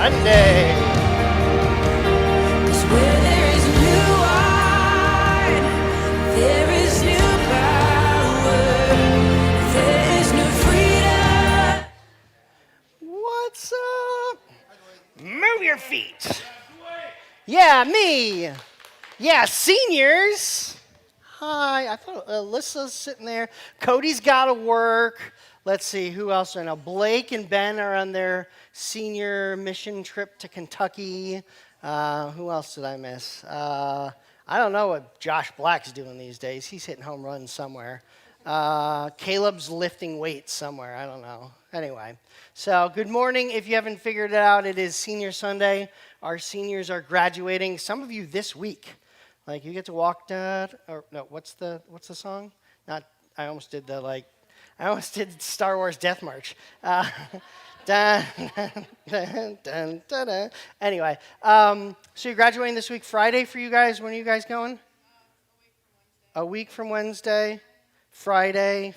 Sunday. 'Cause where there is new wine, there is new power, there is new freedom. What's up? Move your feet. Yeah, me. Yeah, seniors. Hi. I thought Alyssa's sitting there. Cody's got to work. Let's see, who else I know? Blake and Ben are on their senior mission trip to Kentucky. Who else did I miss? I don't know what Josh Black's doing these days. He's hitting home runs somewhere. Caleb's lifting weights somewhere. I don't know. Anyway, so good morning. If you haven't figured it out, it is Senior Sunday. Our seniors are graduating. Some of you this week. Like you get to walk or no, what's the song? I almost did Star Wars Death March. Dun, dun, dun, dun, dun. Anyway, so you're graduating this week, Friday for you guys. When are you guys going? A week from Wednesday. Friday.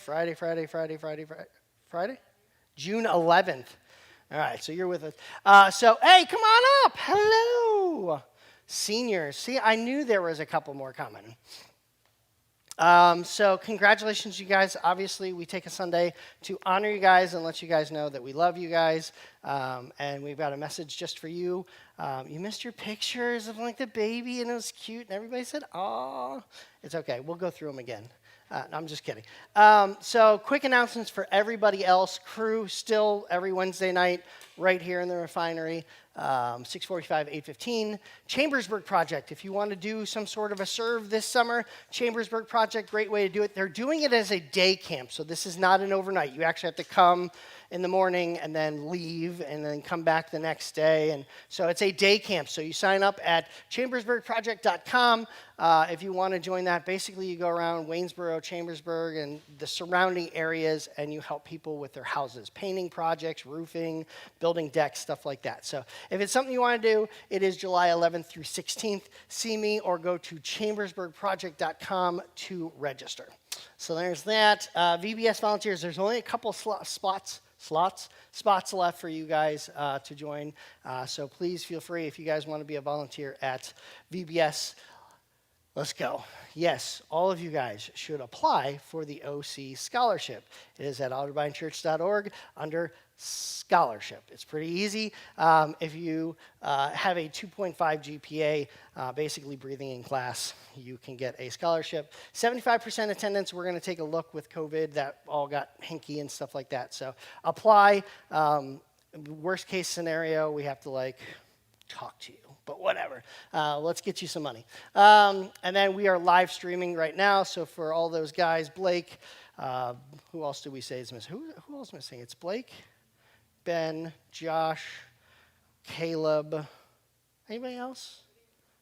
June 11th. All right, so you're with us. So, hey, come on up. Hello, seniors. See, I knew there was a couple more coming. So congratulations, you guys. Obviously, we take a Sunday to honor you guys and let you guys know that we love you guys. And we've got a message just for you. You missed your pictures of like the baby, and it was cute, and everybody said, "Aw." It's okay. We'll go through them again. No, I'm just kidding. So quick announcements for everybody else. Crew still every Wednesday night right here in the refinery, 6:45, 8:15. Chambersburg Project. If you want to do some sort of a serve this summer, Chambersburg Project, great way to do it. They're doing it as a day camp, so this is not an overnight. You actually have to come in the morning and then leave and then come back the next day. And so it's a day camp. So you sign up at chambersburgproject.com if you want to join that. Basically, you go around Waynesboro, Chambersburg, and the surrounding areas, and you help people with their houses, painting projects, roofing, building decks, stuff like that. So if it's something you want to do, it is July 11th through 16th. See me or go to chambersburgproject.com to register. So there's that. VBS volunteers, there's only a couple spots left for you guys to join. So please feel free if you guys want to be a volunteer at VBS. Let's go. Yes, all of you guys should apply for the OC scholarship. It is at otterbeindchurch.org under scholarship. It's pretty easy. If you have a 2.5 GPA, basically breathing in class, you can get a scholarship. 75% attendance. We're going to take a look with COVID. That all got hinky and stuff like that. So apply. Worst case scenario, we have to talk to you. But whatever. Let's get you some money. And then we are live streaming right now. So for all those guys, Blake, who else do we say is missing? Who else is missing? It's Blake, Ben, Josh, Caleb. Anybody else?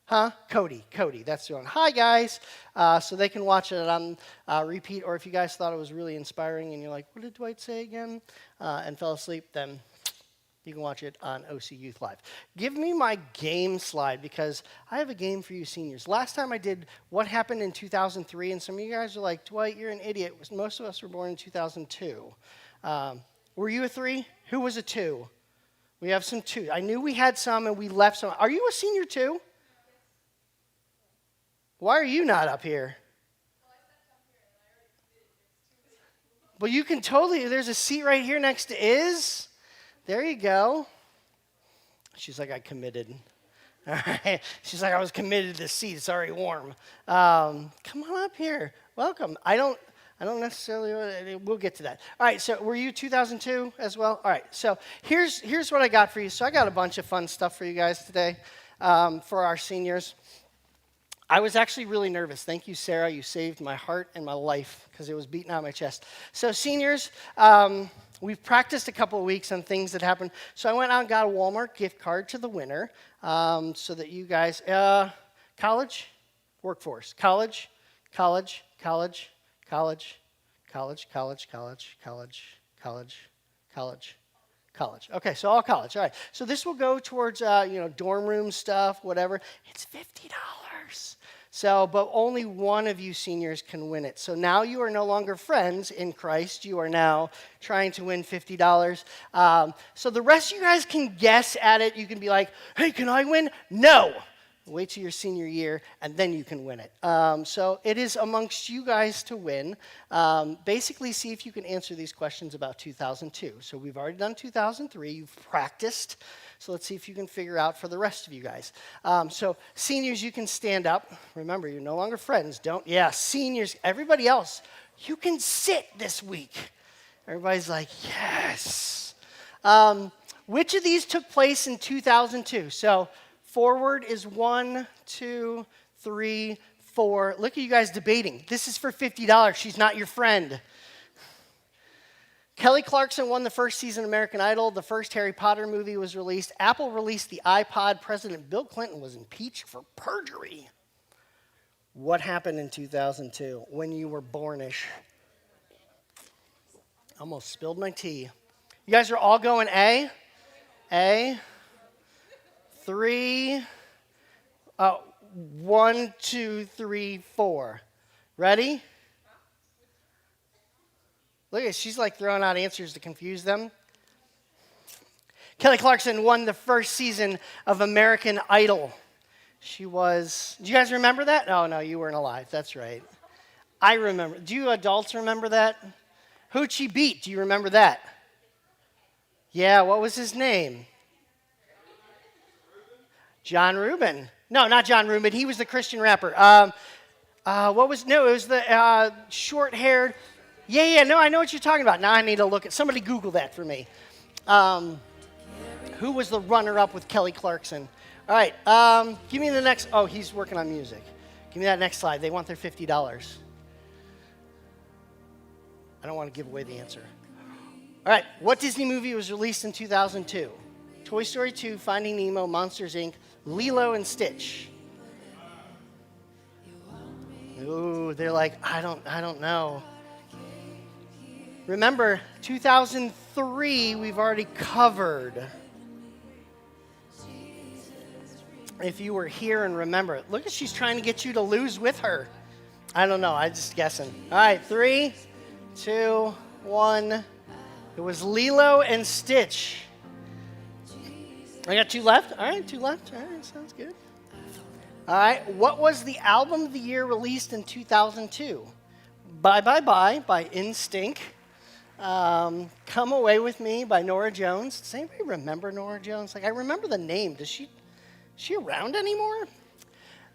Huh? Cody. That's the one. Hi, guys. So they can watch it on repeat. Or if you guys thought it was really inspiring and you're like, what did Dwight say again? And fell asleep, then you can watch it on OC Youth Live. Give me my game slide because I have a game for you seniors. Last time I did what happened in 2003, and some of you guys are like, Dwight, you're an idiot. Most of us were born in 2002. Were you a 3? Who was a 2? We have some 2. I knew we had some and we left some. Are you a senior too? Why are you not up here? Well, you can totally, there's a seat right here next to Iz. There you go. She's like, I committed. All right. She's like, I was committed to this seat. It's already warm. Come on up here. Welcome. I don't necessarily, we'll get to that. All right, so were you 2002 as well? All right, so here's what I got for you. So I got a bunch of fun stuff for you guys today for our seniors. I was actually really nervous. Thank you, Sarah. You saved my heart and my life because it was beating out my chest. So seniors, we've practiced a couple of weeks on things that happened. So I went out and got a Walmart gift card to the winner so that you guys, college, workforce, college. Okay, so all college. All right. So this will go towards, dorm room stuff, whatever. It's $50. So, but only one of you seniors can win it. So now you are no longer friends in Christ. You are now trying to win $50. So the rest of you guys can guess at it. You can be like, hey, can I win? No. Wait till your senior year, and then you can win it. So it is amongst you guys to win. Basically, see if you can answer these questions about 2002. So we've already done 2003. You've practiced. So let's see if you can figure out for the rest of you guys. So seniors, you can stand up. Remember, you're no longer friends. Seniors, everybody else, you can sit this week. Everybody's like, yes. Which of these took place in 2002? So forward is 1, 2, 3, 4. Look at you guys debating. This is for $50. She's not your friend. Kelly Clarkson won the first season of American Idol. The first Harry Potter movie was released. Apple released the iPod. President Bill Clinton was impeached for perjury. What happened in 2002 when you were bornish? Almost spilled my tea. You guys are all going A? A? 3, 1, 2, 3, 4. Ready? Look at, she's like throwing out answers to confuse them. Kelly Clarkson won the first season of American Idol. She was, do you guys remember that? Oh, no, you weren't alive. That's right. I remember. Do you adults remember that? Who'd she beat? Do you remember that? Yeah, what was his name? John Rubin. No, not John Rubin. He was the Christian rapper. It was the short-haired. No, I know what you're talking about. Now I need to look at, somebody Google that for me. Who was the runner-up with Kelly Clarkson? All right, give me the next, he's working on music. Give me that next slide. They want their $50. I don't want to give away the answer. All right, what Disney movie was released in 2002? Toy Story 2, Finding Nemo, Monsters, Inc., Lilo and Stitch. Ooh, they're like, I don't know. Remember, 2003, we've already covered. If you were here and remember it. Look at, she's trying to get you to lose with her. I don't know, I'm just guessing. All right, 3, 2, 1. It was Lilo and Stitch. I got 2 left. All right, 2 left. All right, sounds good. All right, what was the album of the year released in 2002? Bye Bye Bye by Instinct. Come Away With Me by Norah Jones. Does anybody remember Norah Jones? Like, I remember the name. Is she around anymore?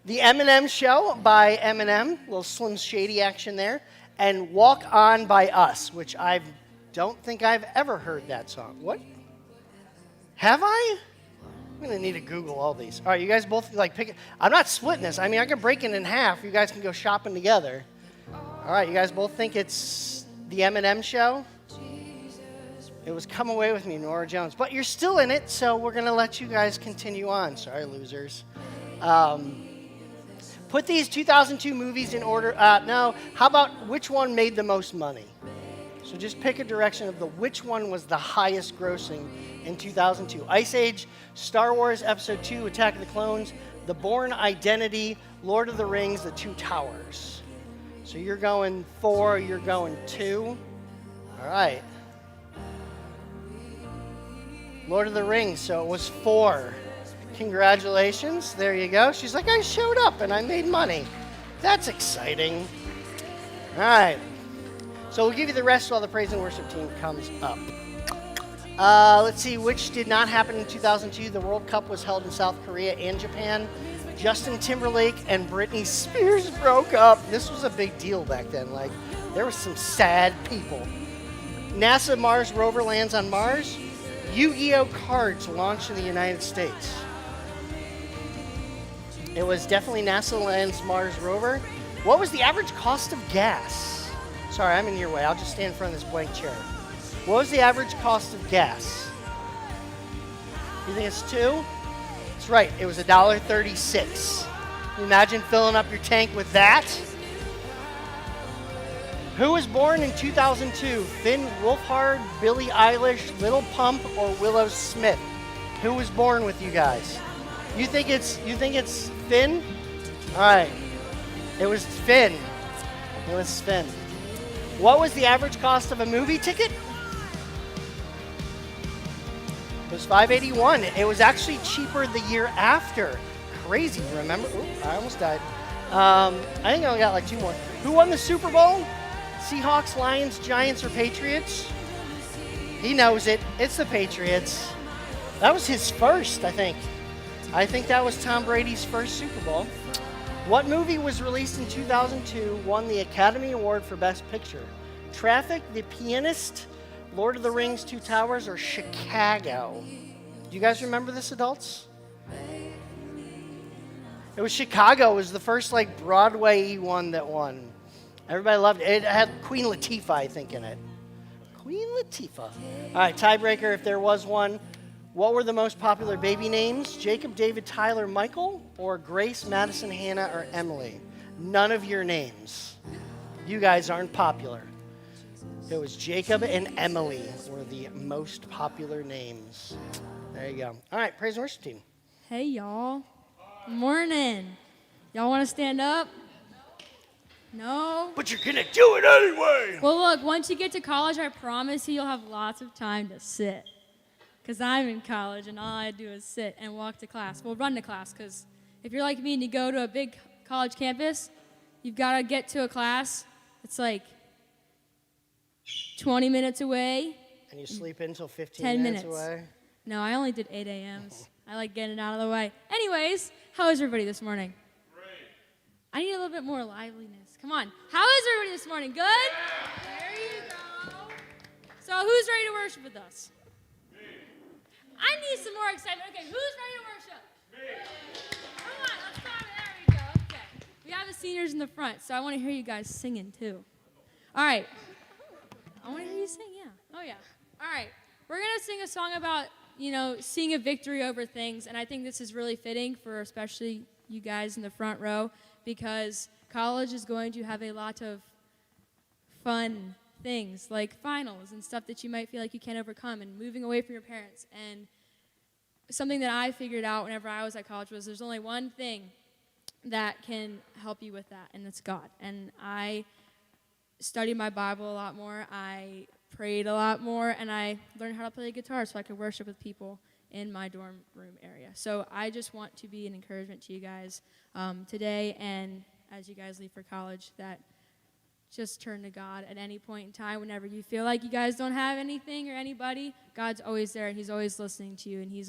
The Eminem Show by Eminem. A little Slim Shady action there. And Walk On by Us, which I don't think I've ever heard that song. What? Have I? I'm going to need to Google all these. All right, you guys both pick it. I'm not splitting this. I mean, I can break it in half. You guys can go shopping together. All right, you guys both think it's the Eminem Show? It was Come Away With Me, Norah Jones. But you're still in it, so we're going to let you guys continue on. Sorry, losers. Put these 2002 movies in order. No, how about which one made the most money? So just pick a direction of which one was the highest grossing in 2002. Ice Age, Star Wars Episode 2, Attack of the Clones, The Bourne Identity, Lord of the Rings, The Two Towers. So you're going 4, you're going 2. All right. Lord of the Rings, so it was 4. Congratulations. There you go. She's like, I showed up and I made money. That's exciting. All right. So we'll give you the rest while the praise and worship team comes up. Let's see, which did not happen in 2002. The World Cup was held in South Korea and Japan. Justin Timberlake and Britney Spears broke up. This was a big deal back then. Like, there were some sad people. NASA Mars rover lands on Mars. Yu-Gi-Oh! Cards launched in the United States. It was definitely NASA lands Mars rover. What was the average cost of gas? Sorry, I'm in your way. I'll just stand in front of this blank chair. What was the average cost of gas? You think it's 2? That's right. It was $1.36. Can you imagine filling up your tank with that? Who was born in 2002? Finn Wolfhard, Billie Eilish, Little Pump, or Willow Smith? Who was born with you guys? You think it's Finn? All right. It was Finn. It was Finn. What was the average cost of a movie ticket? It was $5.81. It was actually cheaper the year after. Crazy, remember? Ooh, I almost died. I think I only got like 2 more. Who won the Super Bowl? Seahawks, Lions, Giants, or Patriots? He knows it. It's the Patriots. That was his first, I think. I think that was Tom Brady's first Super Bowl. What movie was released in 2002, won the Academy Award for Best Picture? Traffic, The Pianist, Lord of the Rings, Two Towers, or Chicago? Do you guys remember this, adults? It was Chicago. It was the first like Broadway one that won. Everybody loved it. It had Queen Latifah, I think, in it. Queen Latifah. All right, tiebreaker if there was one. What were the most popular baby names? Jacob, David, Tyler, Michael, or Grace, Madison, Hannah, or Emily? None of your names. You guys aren't popular. It was Jacob and Emily were the most popular names. There you go. All right, praise and worship team. Hey, y'all. Morning. Y'all want to stand up? No? But you're going to do it anyway. Well, look, once you get to college, I promise you, you'll have lots of time to sit. Because I'm in college, and all I do is sit and walk to class. Well, run to class, because if you're like me and you go to a big college campus, you've got to get to a class. It's like 20 minutes away. And you sleep until 15 10 minutes minutes away? No, I only did 8 a.m.s. I like getting it out of the way. Anyways, how is everybody this morning? Great. I need a little bit more liveliness. Come on. How is everybody this morning? Good? Yeah. There you go. So who's ready to worship with us? Me. I need some more excitement. Okay, who's ready to worship? Me. Come on, let's start. There we go. Okay. We have the seniors in the front, so I want to hear you guys singing too. All right. I want to hear you sing, yeah. Oh, yeah. All right. We're going to sing a song about, seeing a victory over things, and I think this is really fitting for especially you guys in the front row because college is going to have a lot of fun things like finals and stuff that you might feel like you can't overcome and moving away from your parents. And something that I figured out whenever I was at college was there's only one thing that can help you with that, and it's God. And I studied my Bible a lot more. I prayed a lot more, and I learned how to play guitar so I could worship with people in my dorm room area. So I just want to be an encouragement to you guys today and as you guys leave for college that just turn to God at any point in time. Whenever you feel like you guys don't have anything or anybody, God's always there, and he's always listening to you, and he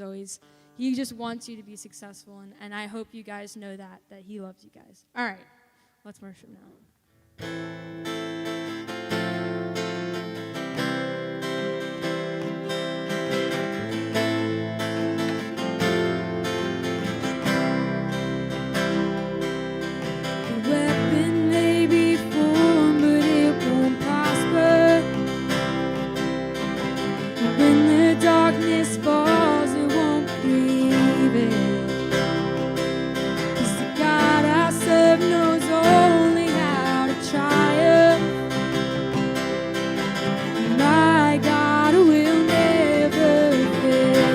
just wants you to be successful, and I hope you guys know that he loves you guys. All right, let's worship now. Darkness falls, it won't prevail. 'Cause the God I serve knows only how to triumph. My God will never fail.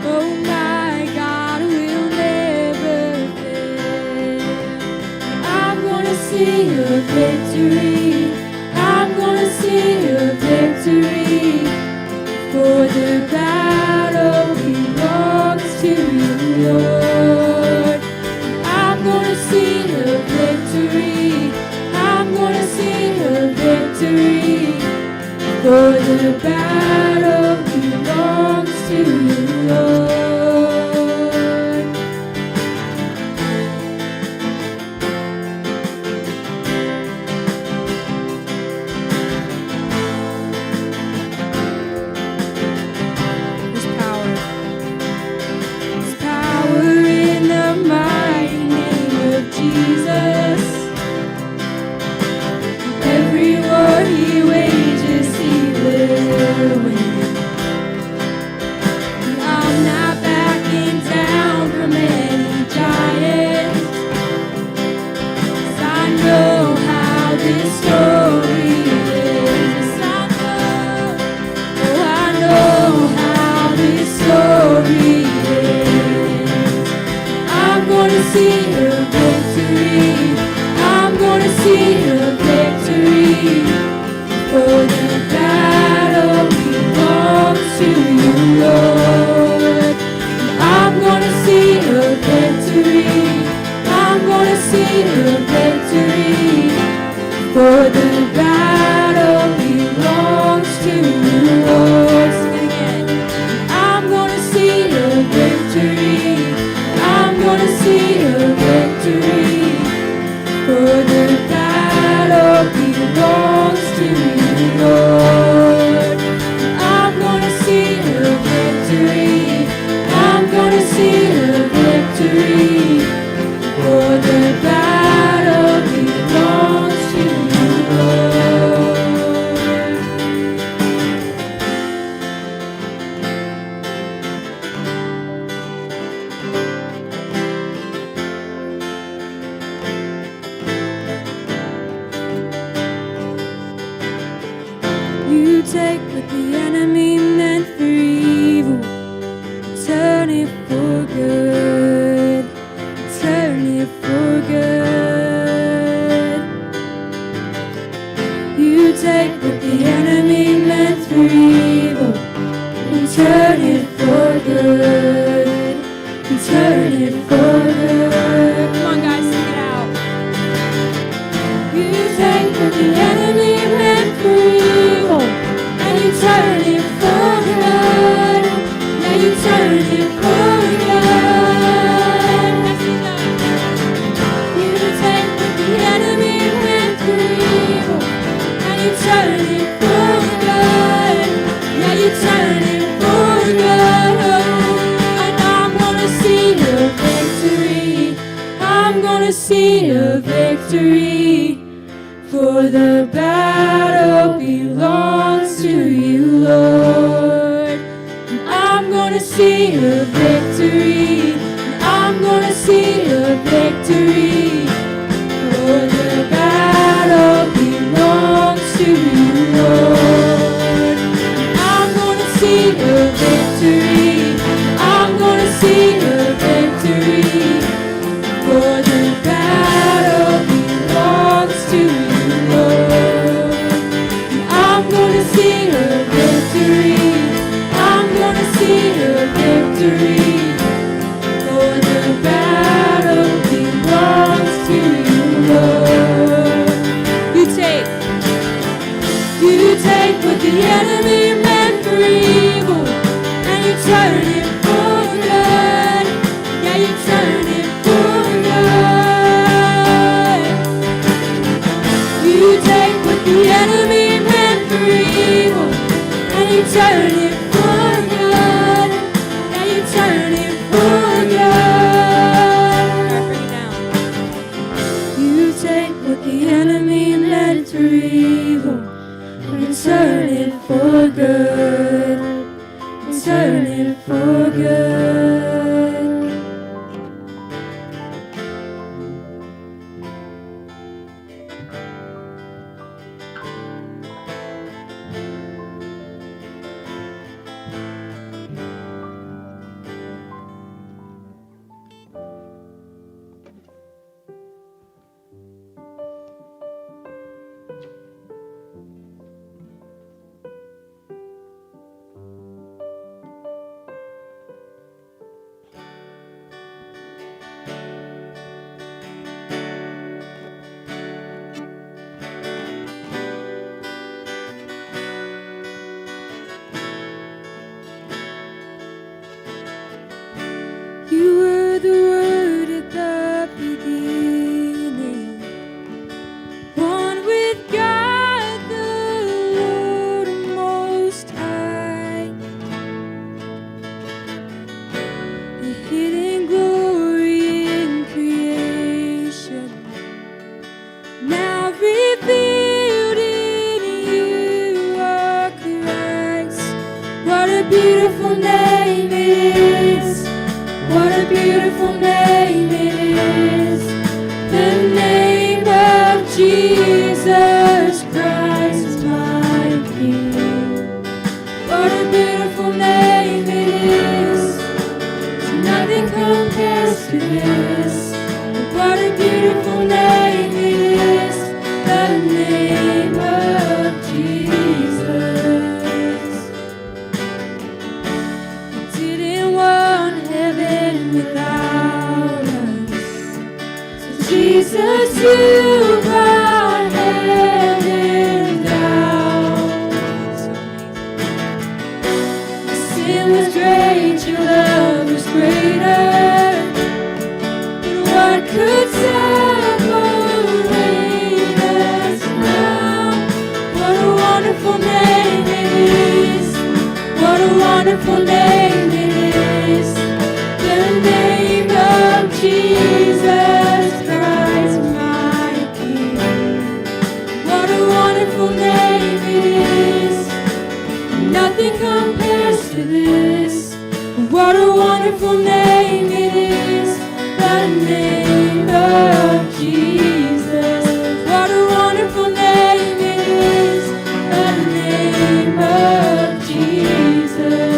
Oh, my God will never fail. I'm gonna see your victory. I'm gonna see your victory, for the battle belongs to you, Lord. I'm gonna see your victory. I'm gonna see your victory, for the battle belongs to you, Lord. Jesus, every war he wages he will win. I'm not backing down from any giant, 'cause I know how this story ends. I know how this story ends. I'm gonna see you. victory. I'm gonna see a victory. For the battle belongs to you, Lord. I'm gonna see a victory. I'm gonna see a victory. For the battle belongs to you, Lord. You take what the enemy meant for evil, turn it for good, turn it for good. You take what the enemy meant for evil, and turn it for good, and turn it for good. Come on, guys, sing it out. You take what the enemy meant for evil, and you turn it for good. Now you turn it for good. You take what the enemy meant for evil, and you turn it for good. Now you turn it for good. And I'm gonna see a victory. I'm gonna see a victory. For the battle belongs to you, Lord. And I'm gonna see a victory. And I'm gonna see a victory. For the battle belongs to you, Lord. And I'm gonna see a victory. I'm gonna see a victory. For the battle belongs to you, Lord. I'm gonna see a victory. I'm gonna see a victory. For the battle belongs to you, Lord. You take what the enemy meant for evil, and you turn it for good. Yeah, you turn it for good. You take what the enemy meant for evil, and you turn it for good. Yeah, you turn it for good. Bring it down. You take what the enemy meant for evil, and you turn it for good. You turn it for good. You were the Word at the beginning, one with God the Lord Most High. The hidden glory in creation, now revealed in you are Christ. What a beautiful name it is. What a beautiful name it is, the name of Jesus Christ, my King. What a beautiful name it is, nothing compares to this. What a beautiful name it is, the name of Jesus. I didn't want heaven without us, so Jesus, you brought heaven down. So amazing. My sin was great, your love was greater. But what could separate us now? What a wonderful name it is. What a wonderful name it is. The name of Jesus Christ, my King. What a wonderful name it is. Nothing compares to this. What a wonderful name it is. The name of Jesus. What a wonderful name it is. The name of Jesus.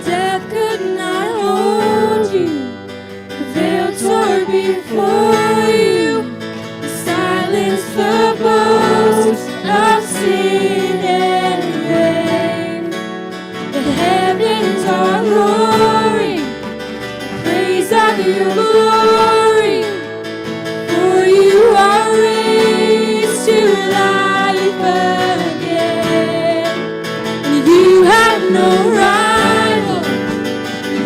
Death could not hold you. The veil tore before you. Silence the boast of sin and pain. The heavens are roaring, praise of your glory. For you are raised to life again. And you have no rival,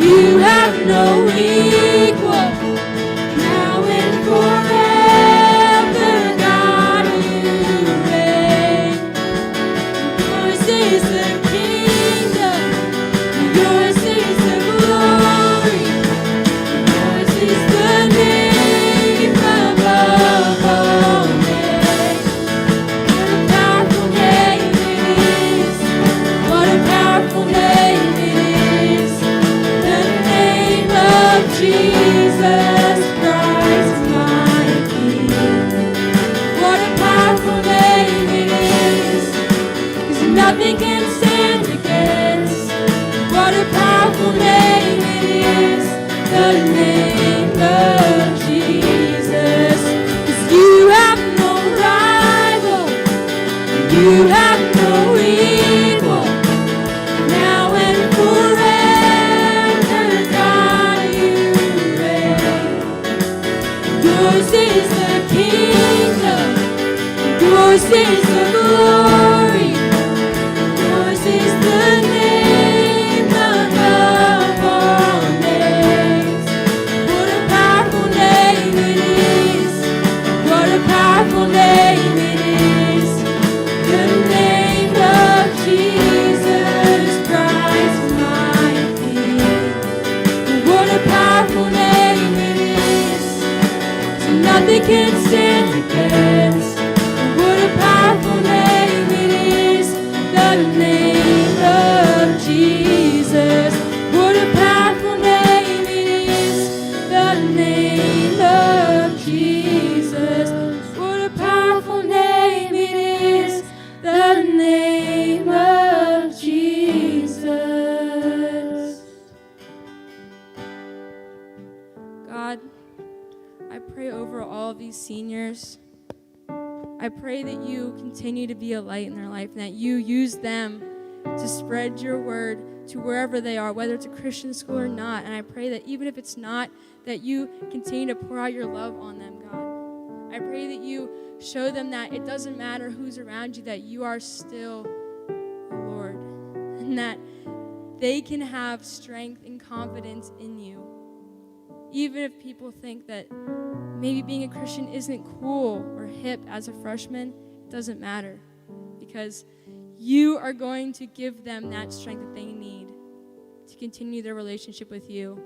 you have no equal. Now and forever, God, you reign. Yours is the kingdom, yours is the glory, yours is the name above all names. What a powerful name it is. What a powerful name it is. The name of Jesus Christ, my King. What a powerful name it is. 'Cause nothing can stand against. What a powerful name it is. The name of Jesus. 'Cause you have no rival. You have no equal. Now and forever, God, you reign. Yours is the kingdom. Yours is the glory. Yours is the name above all names. What a powerful name it is. What a powerful name it is. The name of Jesus Christ, my King. What a powerful name it is. So nothing can stand against. What a powerful name it is. The name of Jesus. What a powerful name it is. The name of Jesus. What a powerful name it is. The name of Jesus. God, I pray over all of these seniors. I pray that you continue to be a light in their life and that you use them to spread your word to wherever they are, whether it's a Christian school or not. And I pray that even if it's not, that you continue to pour out your love on them, God. I pray that you show them that it doesn't matter who's around you, that you are still the Lord, and that they can have strength and confidence in you. Even if people think that maybe being a Christian isn't cool or hip as a freshman, it doesn't matter, because you are going to give them that strength that they need to continue their relationship with you.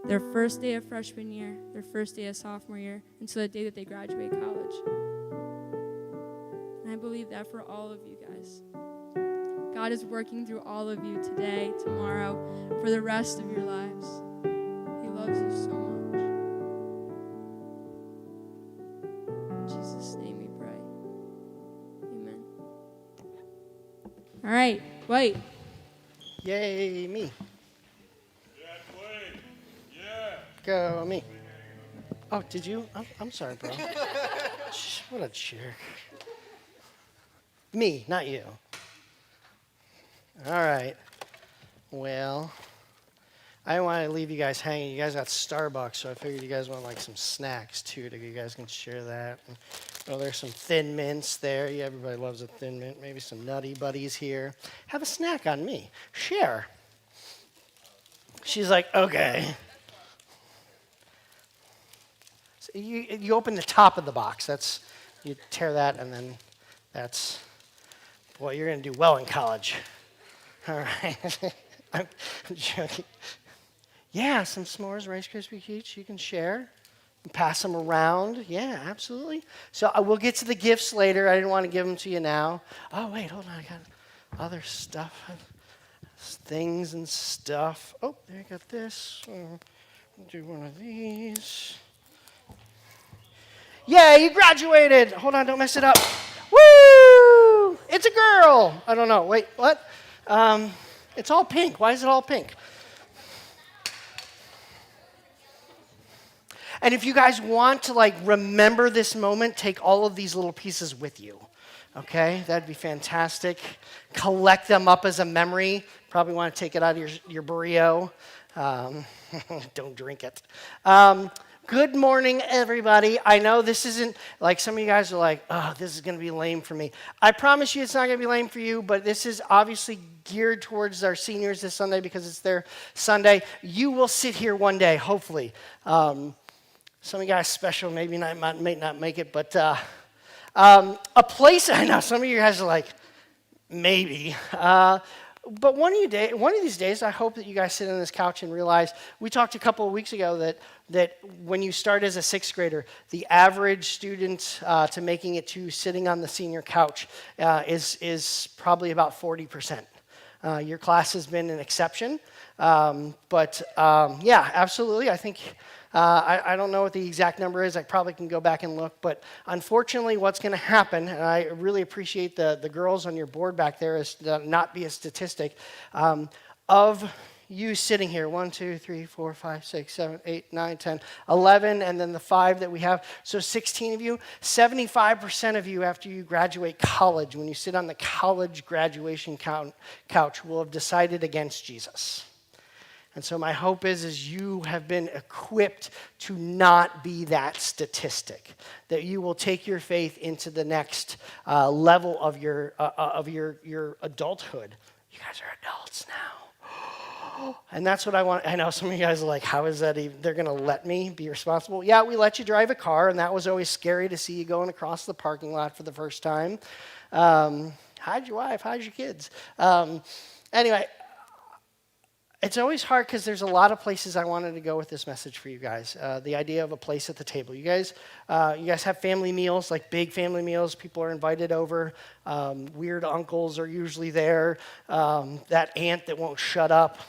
Their first day of freshman year, their first day of sophomore year, until the day that they graduate college. And I believe that for all of you guys. God is working through all of you today, tomorrow, for the rest of your lives. He loves you so much. In Jesus' name we pray. Amen. All right, wait. Yay, me. Yeah, play. Yeah. Go me. Oh, did you? I'm sorry, bro. What a jerk. Me, not you. All right. Well, I didn't want to leave you guys hanging. You guys got Starbucks, so I figured you guys want like some snacks too. You guys can share that. Oh, there's some Thin Mints there. Yeah, everybody loves a Thin Mint. Maybe some Nutty Buddies here. Have a snack on me. Share. She's like, okay. So you open the top of the box. You tear that, and then that's, well, you're going to do well in college. All right. I'm joking. Yeah, some s'mores, Rice Krispie treats you can share. Pass them around. Yeah, absolutely. So we'll get to the gifts later. I didn't want to give them to you now. Oh, wait, hold on. I got other stuff. Things and stuff. Oh, there you got this. Do one of these. Yeah, you graduated. Hold on, don't mess it up. Woo! It's a girl. I don't know. Wait, what? It's all pink. Why is it all pink? And if you guys want to remember this moment, take all of these little pieces with you. Okay, that'd be fantastic. Collect them up as a memory. Probably want to take it out of your burrito. Don't drink it. Good morning, everybody. I know this isn't, some of you guys are like, oh, this is going to be lame for me. I promise you it's not going to be lame for you, but this is obviously geared towards our seniors this Sunday because it's their Sunday. You will sit here one day, hopefully. Some of you guys special, maybe may not make it, but a place, I know some of you guys are like, maybe. But one of these days, I hope that you guys sit on this couch and realize, we talked a couple of weeks ago that when you start as a sixth grader, the average student to making it to sitting on the senior couch is probably about 40%. Your class has been an exception. But yeah, absolutely. I think, I don't know what the exact number is. I probably can go back and look. But unfortunately, what's going to happen, and I really appreciate the girls on your board back there, is to not be a statistic, of you sitting here, 1, 2, 3, 4, 5, 6, 7, 8, 9, 10, 11, and then the 5 that we have. So 16 of you, 75% of you after you graduate college, when you sit on the college graduation couch, will have decided against Jesus. And so my hope is you have been equipped to not be that statistic, that you will take your faith into the next level of your adulthood. You guys are adults now. And that's what I want. I know some of you guys are like, how is that even? They're going to let me be responsible? Yeah, we let you drive a car, and that was always scary to see you going across the parking lot for the first time. How'd your wife? How's your kids? Anyway, it's always hard because there's a lot of places I wanted to go with this message for you guys. The idea of a place at the table. You guys have family meals, like big family meals. People are invited over. Weird uncles are usually there. That aunt that won't shut up.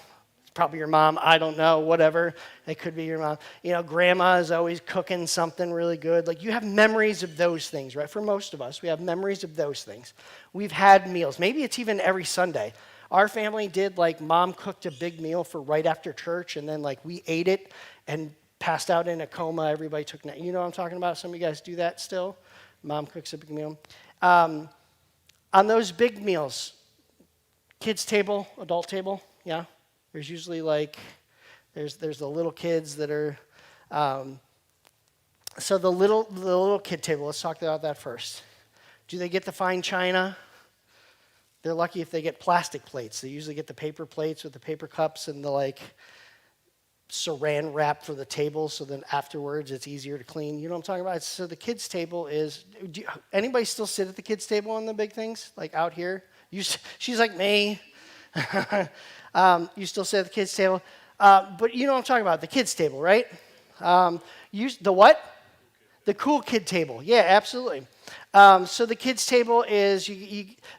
It's probably your mom. I don't know. Whatever. It could be your mom. Grandma is always cooking something really good. You have memories of those things, right? For most of us, we have memories of those things. We've had meals. Maybe it's even every Sunday. Our family did, mom cooked a big meal for right after church, and then, we ate it and passed out in a coma. Everybody took, you know what I'm talking about? Some of you guys do that still? Mom cooks a big meal. On those big meals, kids' table, adult table, yeah? There's usually, there's the little kids that are, so the little kid table, let's talk about that first. Do they get the fine china? They're lucky if they get plastic plates. They usually get the paper plates with the paper cups and the saran wrap for the table, so then afterwards it's easier to clean. You know what I'm talking about? So the kids' table is, anybody still sit at the kids' table on the big things, out here? She's like me. You still sit at the kids' table. But you know what I'm talking about, the kids' table, right? The what? The cool kid table. Yeah, absolutely. So the kids' table is,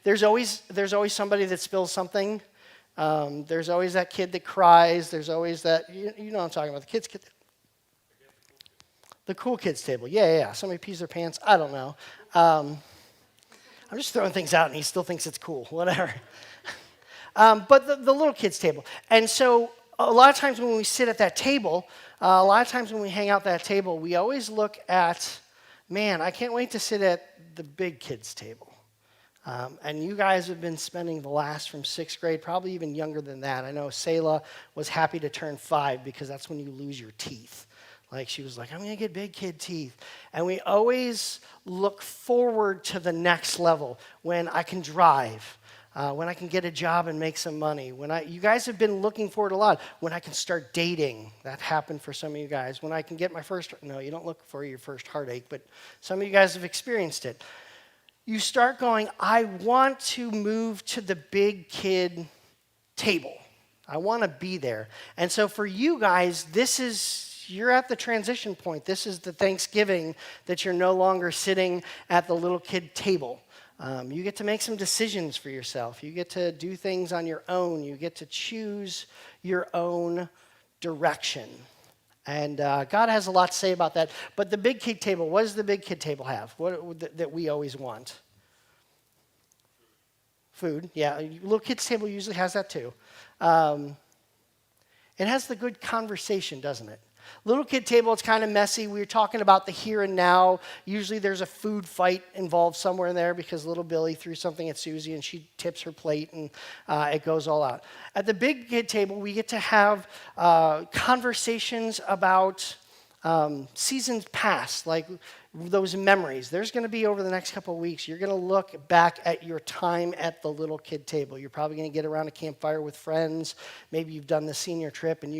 there's always somebody that spills something. There's always that kid that cries. There's always that, you know what I'm talking about, the kids' the cool kids' table. Yeah. Somebody pees their pants. I don't know. I'm just throwing things out, and he still thinks it's cool. Whatever. But the little kids' table. And so a lot of times when we sit at that table, a lot of times when we hang out at that table, we always look at, man, I can't wait to sit at the big kids' table. And you guys have been spending the last from 6th grade, probably even younger than that. I know Selah was happy to turn 5 because that's when you lose your teeth. Like she was like, I'm going to get big kid teeth. And we always look forward to the next level when I can drive, when I can get a job and make some money. You guys have been looking forward a lot. When I can start dating, that happened for some of you guys. When I can get my first, no, you don't look for your first heartache, but some of you guys have experienced it. You start going, I want to move to the big kid table. I want to be there. And so for you guys, you're at the transition point. This is the Thanksgiving that you're no longer sitting at the little kid table. You get to make some decisions for yourself. You get to do things on your own. You get to choose your own direction. And God has a lot to say about that. But the big kid table, what does the big kid table have that we always want? Food. Yeah, little kids table usually has that too. It has the good conversation, doesn't it? Little kid table, it's kind of messy. We're talking about the here and now. Usually there's a food fight involved somewhere in there because little Billy threw something at Susie and she tips her plate and it goes all out. At the big kid table, we get to have conversations about seasons past, like those memories. There's going to be over the next couple of weeks, you're going to look back at your time at the little kid table. You're probably going to get around a campfire with friends. Maybe you've done the senior trip and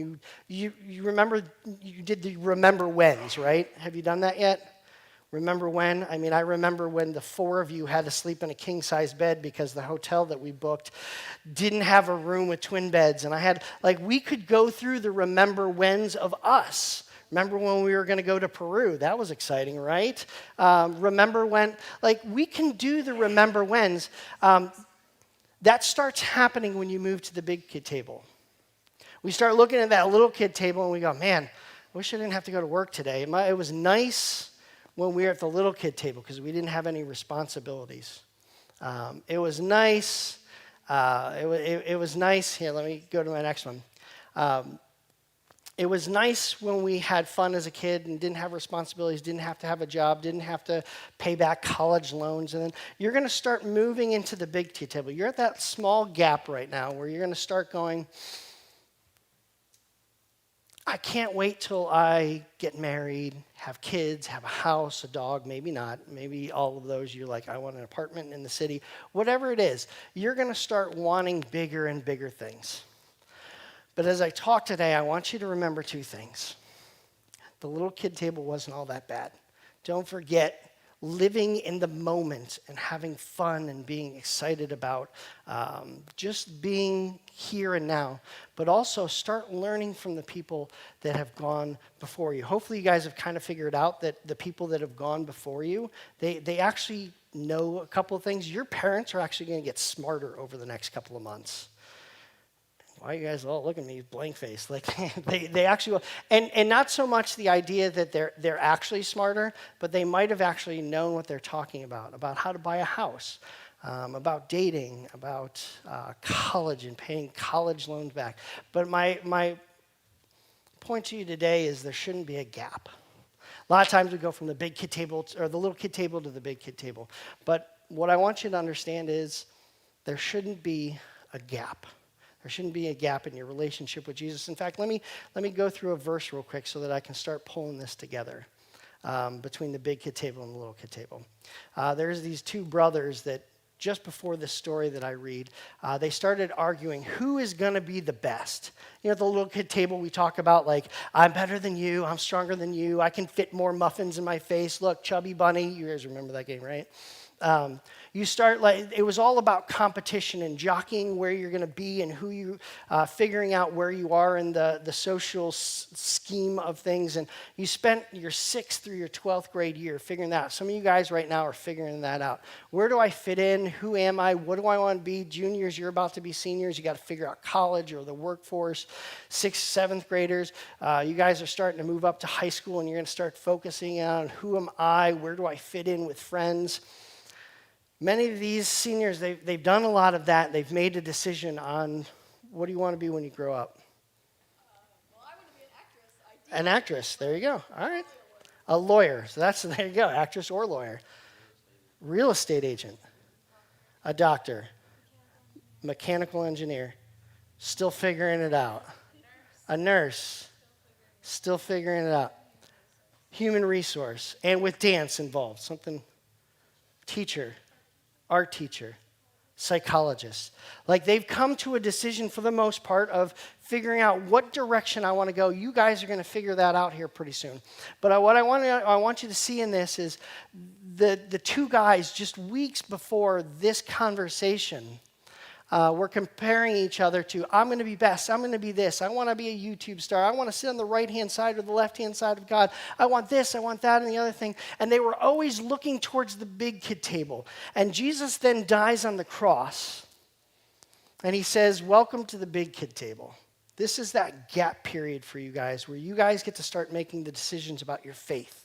you remember, you did the remember whens, right? Have you done that yet? Remember when? I mean, I remember when the 4 of you had to sleep in a king-size bed because the hotel that we booked didn't have a room with twin beds. And we could go through the remember whens of us. Remember when we were going to go to Peru? That was exciting, right? Remember when, we can do the remember whens. That starts happening when you move to the big kid table. We start looking at that little kid table and we go, man, I wish I didn't have to go to work today. It was nice when we were at the little kid table because we didn't have any responsibilities. It was nice. It was nice. Here, let me go to my next one. It was nice when we had fun as a kid and didn't have responsibilities, didn't have to have a job, didn't have to pay back college loans. And then you're going to start moving into the big kid table. You're at that small gap right now where you're going to start going, I can't wait till I get married, have kids, have a house, a dog, maybe not. Maybe all of those, you're like, I want an apartment in the city. Whatever it is, you're going to start wanting bigger and bigger things. But as I talk today, I want you to remember 2 things. The little kid table wasn't all that bad. Don't forget living in the moment and having fun and being excited about just being here and now. But also start learning from the people that have gone before you. Hopefully you guys have kind of figured out that the people that have gone before you, they actually know a couple of things. Your parents are actually going to get smarter over the next couple of months. Why are you guys all looking at me blank face? Like they actually will. And not so much the idea that they're actually smarter, but they might have actually known what they're talking about how to buy a house, about dating, about college and paying college loans back. But my point to you today is there shouldn't be a gap. A lot of times we go from the big kid table or the little kid table to the big kid table. But what I want you to understand is there shouldn't be a gap. There shouldn't be a gap in your relationship with Jesus. In fact, let me go through a verse real quick so that I can start pulling this together between the big kid table and the little kid table. There's these 2 brothers that just before this story that I read, they started arguing who is going to be the best. You know, at the little kid table, we talk about I'm better than you, I'm stronger than you, I can fit more muffins in my face. Look, Chubby Bunny. You guys remember that game, right? You start it was all about competition and jockeying where you're going to be and who you, figuring out where you are in the social scheme of things. And you spent your 6th through your 12th grade year figuring that out. Some of you guys right now are figuring that out. Where do I fit in? Who am I? What do I want to be? Juniors, you're about to be seniors. You got to figure out college or the workforce. 6th, 7th graders, you guys are starting to move up to high school and you're going to start focusing on who am I? Where do I fit in with friends? Many of these seniors, they've done a lot of that. They've made a decision on what do you want to be when you grow up. An actress. There you go. All right. A lawyer. So there you go. Actress or lawyer. Real estate agent. A doctor. Mechanical engineer. Still figuring it out. A nurse. Still figuring it out. Human resource. And with dance involved. Something. Teacher. Art teacher. Psychologists. Like they've come to a decision for the most part of figuring out what direction I want to go. You guys are going to figure that out here pretty soon. But what I want you to see in this is the two guys just weeks before this conversation were comparing each other to, I'm going to be best, I'm going to be this, I want to be a YouTube star, I want to sit on the right-hand side or the left-hand side of God, I want this, I want that, and the other thing. And they were always looking towards the big kid table. And Jesus then dies on the cross, and he says, welcome to the big kid table. This is that gap period for you guys where you guys get to start making the decisions about your faith.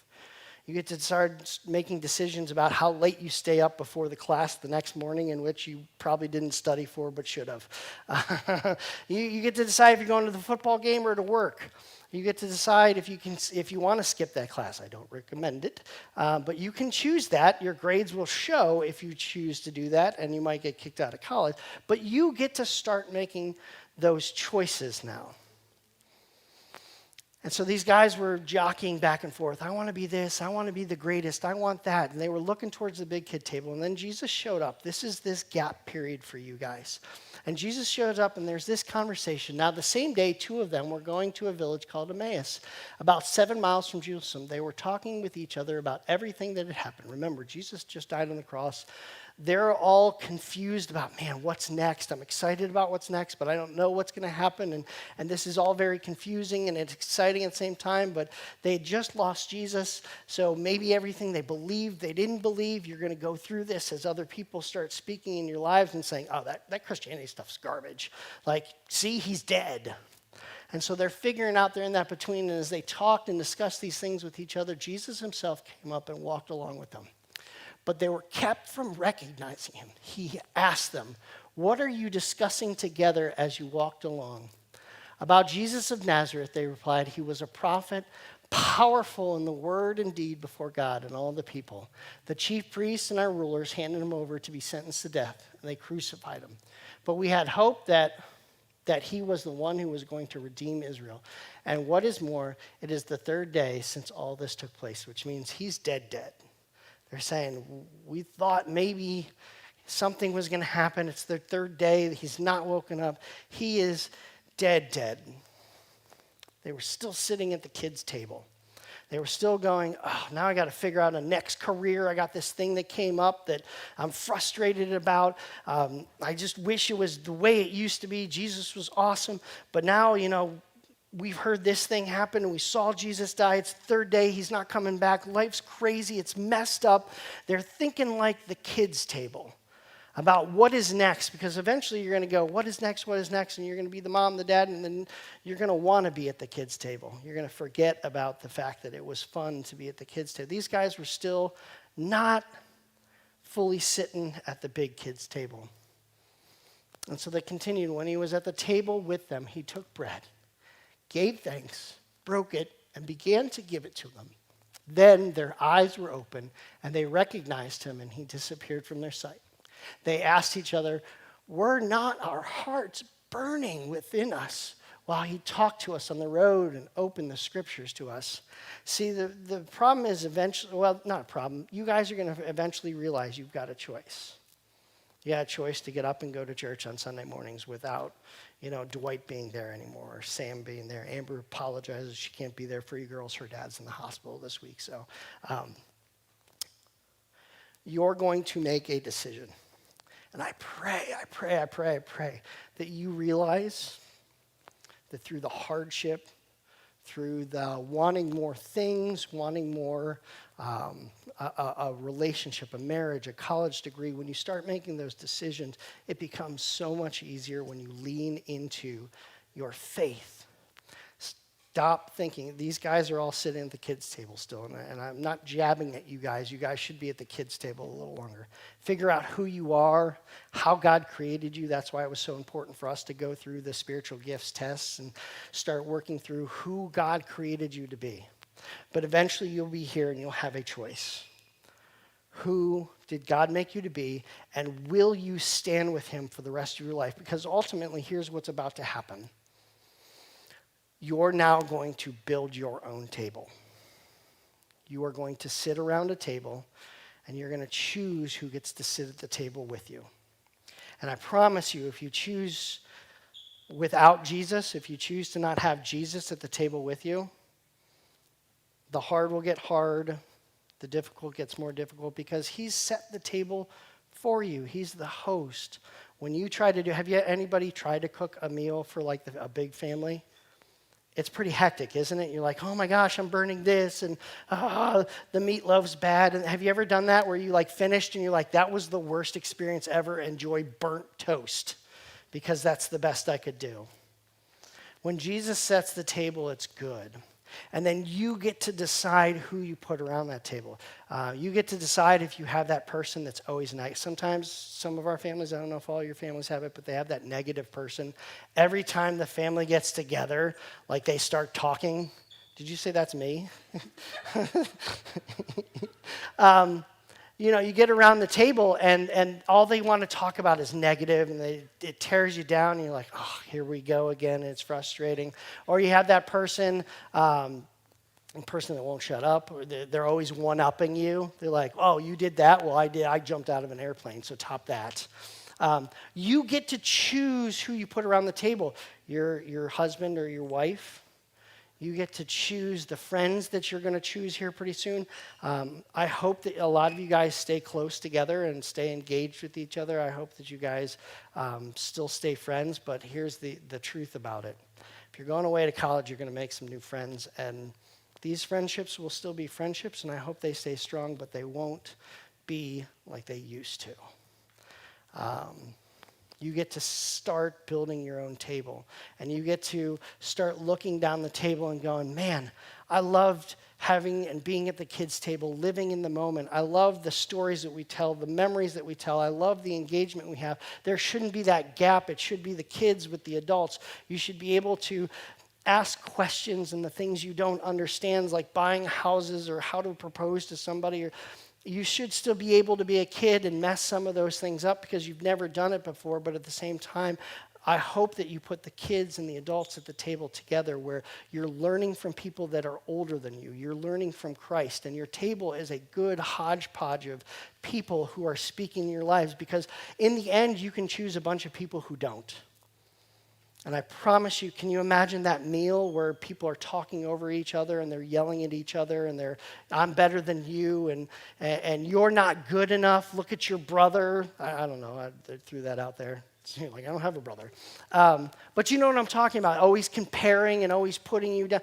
You get to start making decisions about how late you stay up before the class the next morning, in which you probably didn't study for but should have. You get to decide if you're going to the football game or to work. You get to decide if you want to skip that class. I don't recommend it, but you can choose that. Your grades will show if you choose to do that, and you might get kicked out of college. But you get to start making those choices now. And so these guys were jockeying back and forth. I want to be this. I want to be the greatest. I want that. And they were looking towards the big kid table. And then Jesus showed up. This is this gap period for you guys. And Jesus shows up, and there's this conversation. Now, the same day, two of them were going to a village called Emmaus, about 7 miles from Jerusalem. They were talking with each other about everything that had happened. Remember, Jesus just died on the cross. They're all confused about, man, what's next? I'm excited about what's next, but I don't know what's going to happen. And this is all very confusing, and it's exciting at the same time, but they had just lost Jesus, so maybe everything they believed, they didn't believe. You're going to go through this as other people start speaking in your lives and saying, oh, that Christianity stuff's garbage. Like, see, he's dead. And so they're figuring out, they're in that between, and as they talked and discussed these things with each other, Jesus himself came up and walked along with them. But they were kept from recognizing him. He asked them, what are you discussing together as you walked along? About Jesus of Nazareth, they replied, he was a prophet, powerful in the word and deed before God and all the people. The chief priests and our rulers handed him over to be sentenced to death, and they crucified him. But we had hope that he was the one who was going to redeem Israel. And what is more, it is the third day since all this took place, which means he's dead. They're saying, we thought maybe something was going to happen. It's their third day. He's not woken up. He is dead. They were still sitting at the kids' table. They were still going, oh, now I got to figure out a next career. I got this thing that came up that I'm frustrated about. I just wish it was the way it used to be. Jesus was awesome. But now, we've heard this thing happen, and we saw Jesus die. It's the third day. He's not coming back. Life's crazy. It's messed up. They're thinking like the kids' table about what is next, because eventually you're going to go, what is next? And you're going to be the mom, the dad, and then you're going to want to be at the kids' table. You're going to forget about the fact that it was fun to be at the kids' table. These guys were still not fully sitting at the big kids' table. And so they continued. When he was at the table with them, he took bread, gave thanks, broke it, and began to give it to them. Then their eyes were open, and they recognized him, and he disappeared from their sight. They asked each other, were not our hearts burning within us while he talked to us on the road and opened the scriptures to us? See, the problem is eventually, well, not a problem. You guys are going to eventually realize you've got a choice. You got a choice to get up and go to church on Sunday mornings without, Dwight being there anymore or Sam being there. Amber apologizes she can't be there for you girls. Her dad's in the hospital this week. So you're going to make a decision. And I pray that you realize that through the hardship, through the wanting more things, wanting more, a relationship, a marriage, a college degree, when you start making those decisions, it becomes so much easier when you lean into your faith. Stop thinking. These guys are all sitting at the kids' table still, and I'm not jabbing at you guys. You guys should be at the kids' table a little longer. Figure out who you are, how God created you. That's why it was so important for us to go through the spiritual gifts tests and start working through who God created you to be. But eventually you'll be here and you'll have a choice. Who did God make you to be, and will you stand with him for the rest of your life? Because ultimately, here's what's about to happen. You're now going to build your own table. You are going to sit around a table, and you're going to choose who gets to sit at the table with you. And I promise you, if you choose without Jesus, if you choose to not have Jesus at the table with you, the hard will get hard, the difficult gets more difficult, because he's set the table for you. He's the host. When you try to have anybody tried to cook a meal for like a big family? It's pretty hectic, isn't it? You're like, oh my gosh, I'm burning this, and the meatloaf's bad. And have you ever done that where you like finished and you're like, that was the worst experience ever, enjoy burnt toast, because that's the best I could do. When Jesus sets the table, it's good. And then you get to decide who you put around that table. You get to decide if you have that person that's always nice. Sometimes some of our families, I don't know if all your families have it, but they have that negative person. Every time the family gets together, like they start talking. Did you say that's me? You get around the table and all they want to talk about is negative, and it tears you down, and you're like, oh, here we go again, and it's frustrating. Or you have that person, a person that won't shut up, or they're always one-upping you. They're like, oh, you did that? Well, I jumped out of an airplane, so top that. You get to choose who you put around the table, your husband or your wife. You get to choose the friends that you're going to choose here pretty soon. I hope that a lot of you guys stay close together and stay engaged with each other. I hope that you guys still stay friends, but here's the truth about it. If you're going away to college, you're going to make some new friends, and these friendships will still be friendships, and I hope they stay strong, but they won't be like they used to. You get to start building your own table. And you get to start looking down the table and going, man, I loved having and being at the kids' table, living in the moment. I love the stories that we tell, the memories that we tell. I love the engagement we have. There shouldn't be that gap. It should be the kids with the adults. You should be able to ask questions and the things you don't understand, like buying houses or how to propose to somebody, or you should still be able to be a kid and mess some of those things up because you've never done it before, but at the same time, I hope that you put the kids and the adults at the table together where you're learning from people that are older than you. You're learning from Christ, and your table is a good hodgepodge of people who are speaking in your lives, because in the end, you can choose a bunch of people who don't. And I promise you, can you imagine that meal where people are talking over each other and they're yelling at each other and I'm better than you and you're not good enough. Look at your brother. I don't know. I threw that out there. Like, I don't have a brother. But you know what I'm talking about. Always comparing and always putting you down.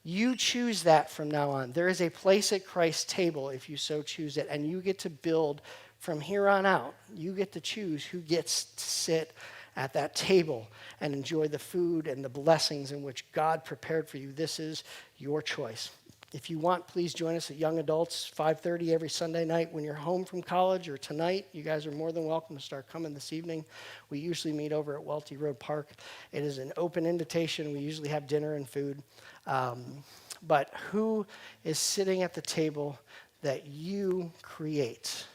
You choose that from now on. There is a place at Christ's table if you so choose it. And you get to build from here on out. You get to choose who gets to sit at that table and enjoy the food and the blessings in which God prepared for you. This is your choice. If you want, please join us at Young Adults, 5:30 every Sunday night when you're home from college, or tonight. You guys are more than welcome to start coming this evening. We usually meet over at Welty Road Park. It is an open invitation. We usually have dinner and food. But who is sitting at the table that you create?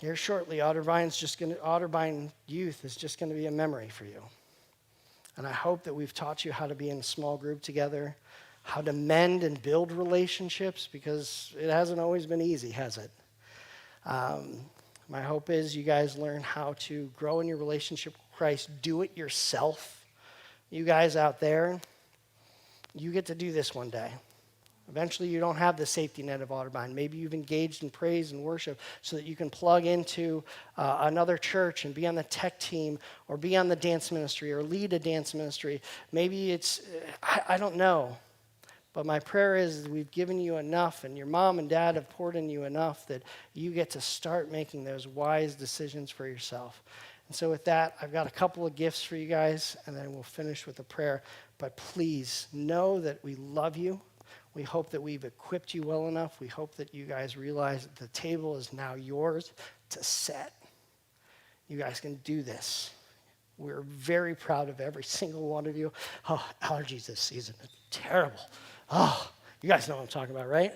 Here shortly, Otterbein Youth is just going to be a memory for you. And I hope that we've taught you how to be in a small group together, how to mend and build relationships, because it hasn't always been easy, has it? My hope is you guys learn how to grow in your relationship with Christ. Do it yourself. You guys out there, you get to do this one day. Eventually, you don't have the safety net of Otterbein. Maybe you've engaged in praise and worship so that you can plug into another church and be on the tech team or be on the dance ministry or lead a dance ministry. Maybe it's, I don't know. But my prayer is we've given you enough and your mom and dad have poured in you enough that you get to start making those wise decisions for yourself. And so with that, I've got a couple of gifts for you guys, and then we'll finish with a prayer. But please know that we love you. We hope that we've equipped you well enough. We hope that you guys realize that the table is now yours to set. You guys can do this. We're very proud of every single one of you. Oh, allergies this season are terrible. Oh, you guys know what I'm talking about, right?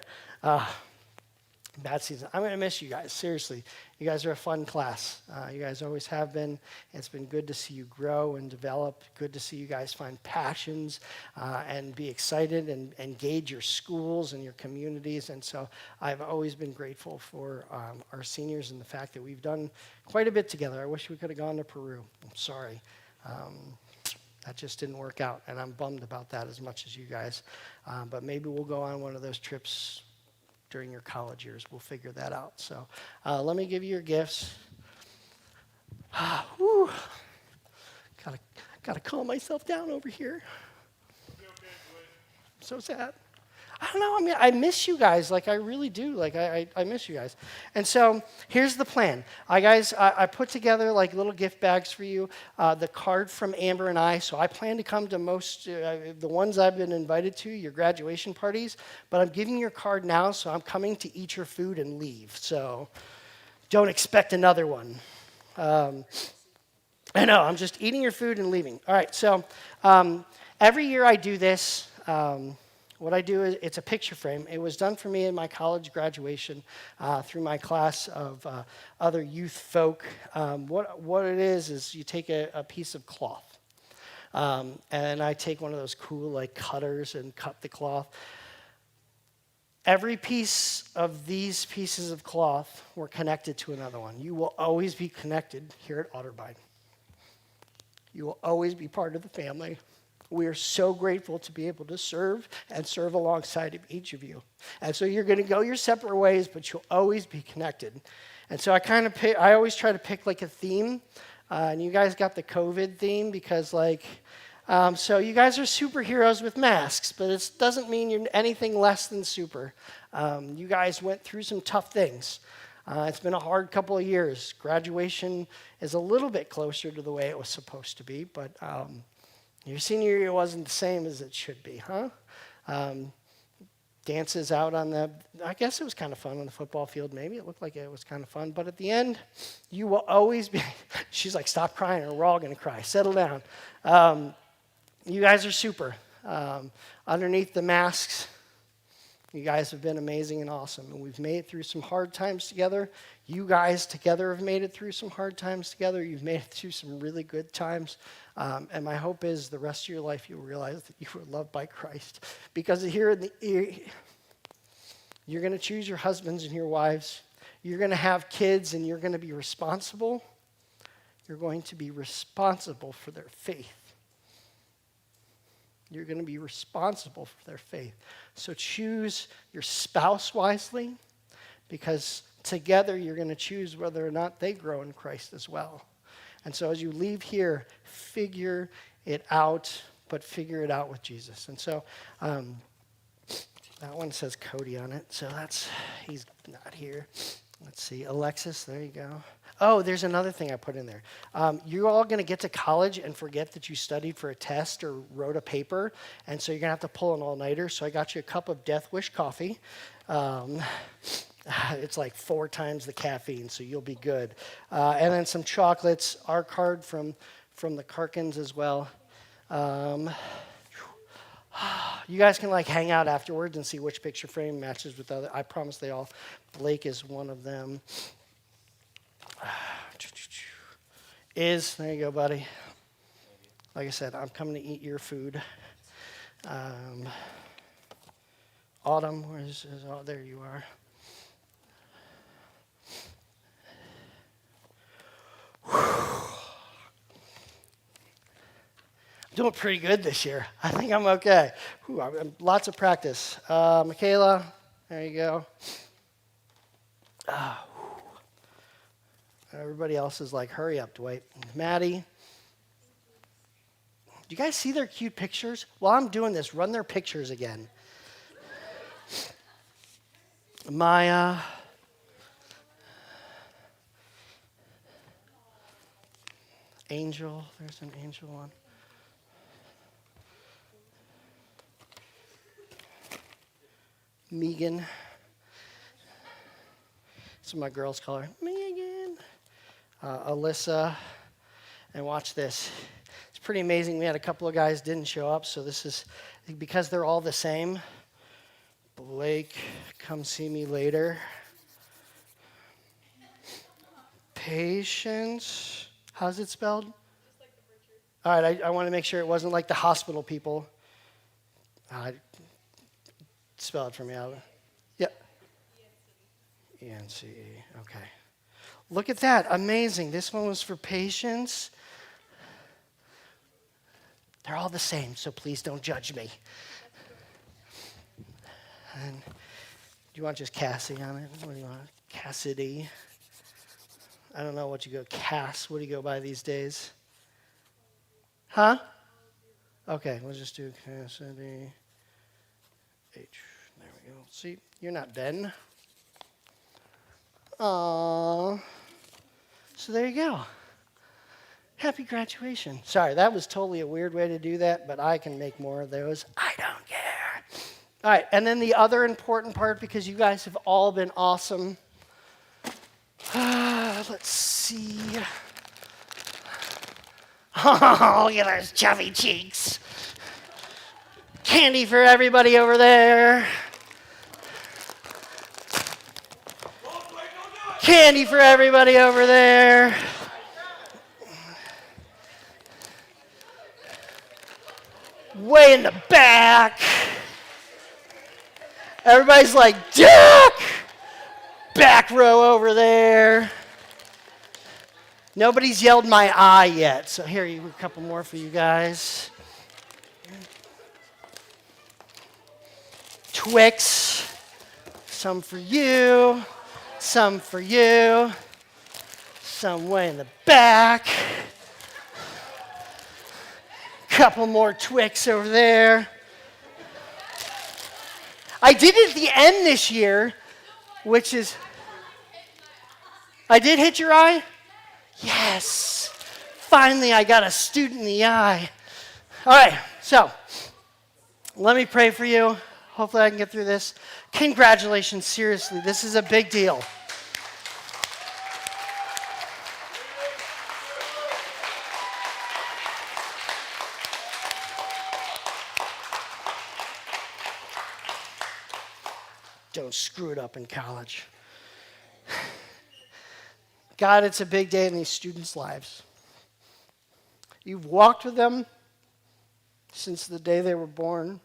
Bad season. I'm going to miss you guys, seriously. You guys are a fun class. You guys always have been. It's been good to see you grow and develop. Good to see you guys find passions and be excited and engage your schools and your communities. And so I've always been grateful for our seniors and the fact that we've done quite a bit together. I wish we could have gone to Peru. I'm sorry. That just didn't work out, and I'm bummed about that as much as you guys. But maybe we'll go on one of those trips during your college years. We'll figure that out. So let me give you your gifts. Whew. Gotta calm myself down over here. I'm so sad. I don't know. I mean, I miss you guys. Like, I really do. Like, I miss you guys. And so here's the plan. I put together, like, little gift bags for you. The card from Amber and I. So I plan to come to most, the ones I've been invited to, your graduation parties. But I'm giving your card now, so I'm coming to eat your food and leave. So don't expect another one. I know. I'm just eating your food and leaving. All right. So every year I do this. What I do is, it's a picture frame. It was done for me in my college graduation through my class of other youth folk. What it is you take a piece of cloth. And I take one of those cool, like, cutters and cut the cloth. Every piece of these pieces of cloth were connected to another one. You will always be connected here at Otterbein. You will always be part of the family. We are so grateful to be able to serve and serve alongside of each of you. And so you're going to go your separate ways, but you'll always be connected. And so I always try to pick, like, a theme. And you guys got the COVID theme because, like, so you guys are superheroes with masks, but it doesn't mean you're anything less than super. You guys went through some tough things. It's been a hard couple of years. Graduation is a little bit closer to the way it was supposed to be, but your senior year wasn't the same as it should be, huh? Dances out I guess it was kind of fun on the football field, maybe. It looked like it was kind of fun. But at the end, you will always be, she's like, stop crying or we're all going to cry. Settle down. You guys are super. Underneath the masks, you guys have been amazing and awesome. And we've made it through some hard times together. You guys together have made it through some hard times together. You've made it through some really good times. And my hope is the rest of your life you'll realize that you were loved by Christ. Because here you're going to choose your husbands and your wives. You're going to have kids and you're going to be responsible. You're going to be responsible for their faith. You're going to be responsible for their faith. So choose your spouse wisely, because together you're going to choose whether or not they grow in Christ as well. And so as you leave here, figure it out, but figure it out with Jesus. And so that one says Cody on it, so he's not here. Let's see, Alexis, there you go. Oh, there's another thing I put in there. You're all going to get to college and forget that you studied for a test or wrote a paper, and so you're going to have to pull an all-nighter. So I got you a cup of Death Wish coffee. It's like 4 times the caffeine, so you'll be good. And then some chocolates, our card from the Karkins as well. You guys can, like, hang out afterwards and see which picture frame matches with the other. I promise they all. Blake is one of them. There you go, buddy. Like I said, I'm coming to eat your food. Autumn, oh, there you are. I'm doing pretty good this year. I think I'm okay. Lots of practice. Michaela, there you go. Everybody else is like, hurry up, Dwight. Maddie. Do you guys see their cute pictures? While I'm doing this, run their pictures again. Maya. Angel. There's an angel one. Megan. That's what my girls call her. Megan. Alyssa. And watch this. It's pretty amazing. We had a couple of guys didn't show up, so this is because they're all the same. Blake, come see me later. Patience. How's it spelled? Just like the butcher. All right, I want to make sure it wasn't like the hospital people. Spell it for me, Alvin. Yeah. E-N-C-E. Okay. Look at that. Amazing. This one was for patience. They're all the same, so please don't judge me. And do you want just Cassie on it? What do you want? Cassidy. I don't know what you go. Cass. What do you go by these days? Huh? Okay, we'll just do Cassidy. H. There we go. See, you're not Ben. Aww. So there you go. Happy graduation. Sorry, that was totally a weird way to do that, but I can make more of those. I don't care. All right, and then the other important part, because you guys have all been awesome. Let's see. Oh, look at those chubby cheeks. Candy for everybody over there. Candy for everybody over there. Way in the back. Everybody's like, Duck! Back row over there. Nobody's yelled my eye yet, so here, a couple more for you guys. Twix. Some for you. Some for you. Some way in the back. Couple more Twix over there. I did it at the end this year, which is... I did hit your eye? Yes. Finally, I got a student in the eye. All right, so let me pray for you. Hopefully I can get through this. Congratulations, seriously. This is a big deal. Don't screw it up in college. God, it's a big day in these students' lives. You've walked with them since the day they were born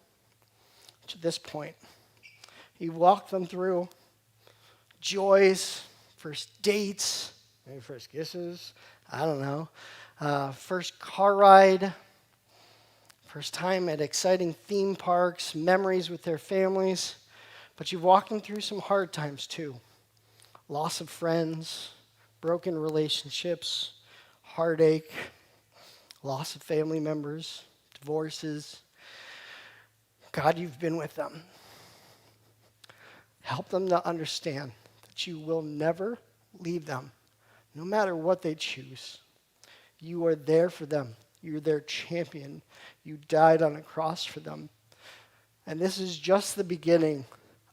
to this point. You've walked them through joys, first dates, maybe first kisses, I don't know, first car ride, first time at exciting theme parks, memories with their families. But you've walked them through some hard times too. Loss of friends, broken relationships, heartache, loss of family members, divorces. God, you've been with them. Help them to understand that you will never leave them, no matter what they choose. You are there for them. You're their champion. You died on a cross for them. And this is just the beginning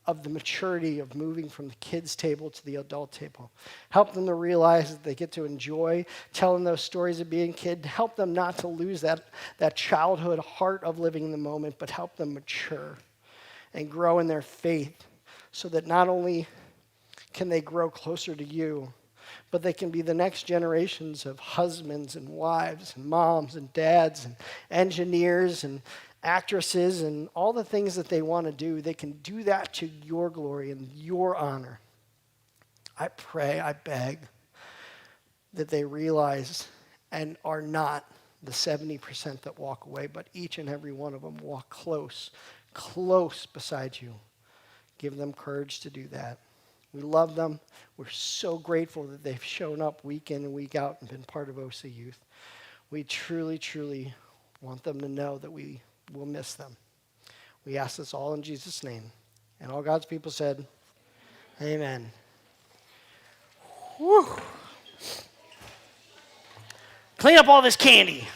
of the maturity of moving from the kids' table to the adult table. Help them to realize that they get to enjoy telling those stories of being a kid. Help them not to lose that childhood heart of living in the moment, but help them mature and grow in their faith so that not only can they grow closer to you, but they can be the next generations of husbands and wives and moms and dads and engineers and actresses and all the things that they want to do. They can do that to your glory and your honor. I pray, I beg that they realize and are not the 70% that walk away, but each and every one of them walk close beside you. Give them courage to do that. We love them. We're so grateful that they've shown up week in and week out and been part of OcYth. We truly, truly want them to know that we will miss them. We ask this all in Jesus' name. And all God's people said, amen. Whew. Clean up all this candy.